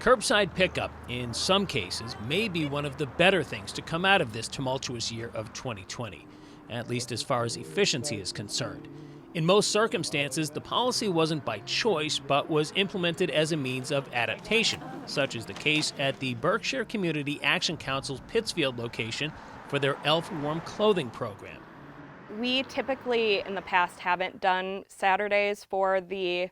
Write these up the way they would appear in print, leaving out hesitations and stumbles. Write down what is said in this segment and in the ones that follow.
Curbside pickup, in some cases, may be one of the better things to come out of this tumultuous year of 2020, at least as far as efficiency is concerned. In most circumstances, the policy wasn't by choice, but was implemented as a means of adaptation, such as the case at the Berkshire Community Action Council's Pittsfield location for their Elf Warm Clothing program. We typically in the past haven't done Saturdays for the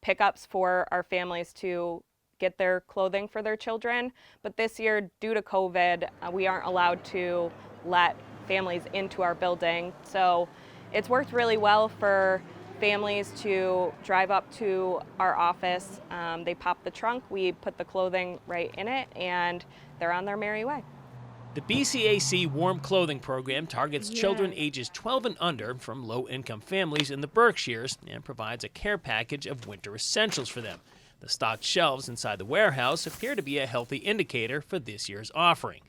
pickups for our families to get their clothing for their children, but this year, due to COVID, we aren't allowed to let families into our building. So it's worked really well for families to drive up to our office. They pop the trunk, we put the clothing right in it, and they're on their merry way. The BCAC Warm Clothing Program targets children ages 12 and under from low-income families in the Berkshires and provides a care package of winter essentials for them. The stocked shelves inside the warehouse appear to be a healthy indicator for this year's offering.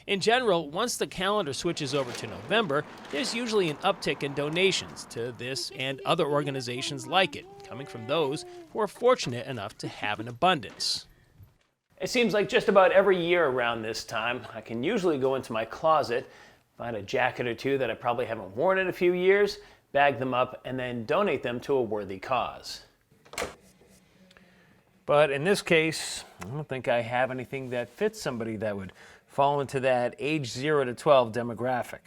In general, once the calendar switches over to November, there's usually an uptick in donations to this and other organizations like it, coming from those who are fortunate enough to have an abundance. It seems like just about every year around this time, I can usually go into my closet, find a jacket or two that I probably haven't worn in a few years, bag them up, and then donate them to a worthy cause. But in this case, I don't think I have anything that fits somebody that would fall into that age 0 to 12 demographic.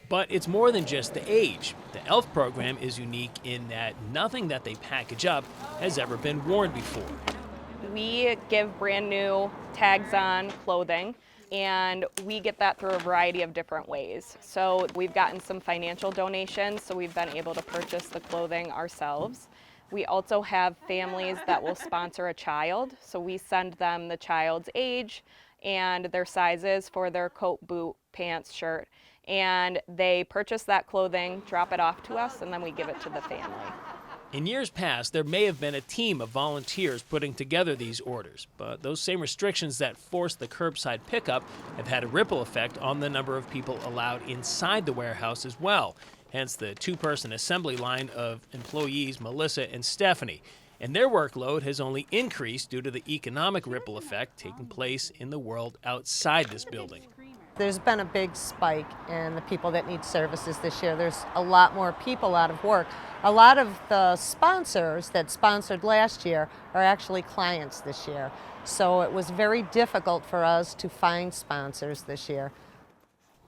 But it's more than just the age. The ELF program is unique in that nothing that they package up has ever been worn before. We give brand new tags on clothing, and we get that through a variety of different ways. So we've gotten some financial donations, so we've been able to purchase the clothing ourselves. We also have families that will sponsor a child, so we send them the child's age and their sizes for their coat, boot, pants, shirt, and they purchase that clothing, drop it off to us, and then we give it to the family. In years past, there may have been a team of volunteers putting together these orders, but those same restrictions that forced the curbside pickup have had a ripple effect on the number of people allowed inside the warehouse as well. Hence the two-person assembly line of employees, Melissa and Stephanie. And their workload has only increased due to the economic ripple effect taking place in the world outside this building. There's been a big spike in the people that need services this year. There's a lot more people out of work. A lot of the sponsors that sponsored last year are actually clients this year. So it was very difficult for us to find sponsors this year.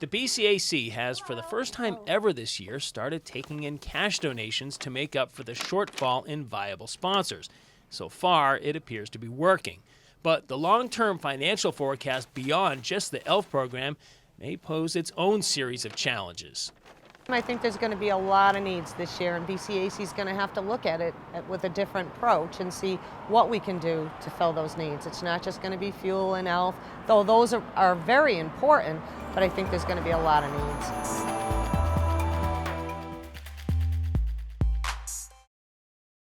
The BCAC has, for the first time ever this year, started taking in cash donations to make up for the shortfall in viable sponsors. So far, it appears to be working. But the long-term financial forecast beyond just the ELF program may pose its own series of challenges. I think there's going to be a lot of needs this year, and BCAC is going to have to look at it with a different approach and see what we can do to fill those needs. It's not just going to be fuel and ELF, though those are very important, but I think there's going to be a lot of needs.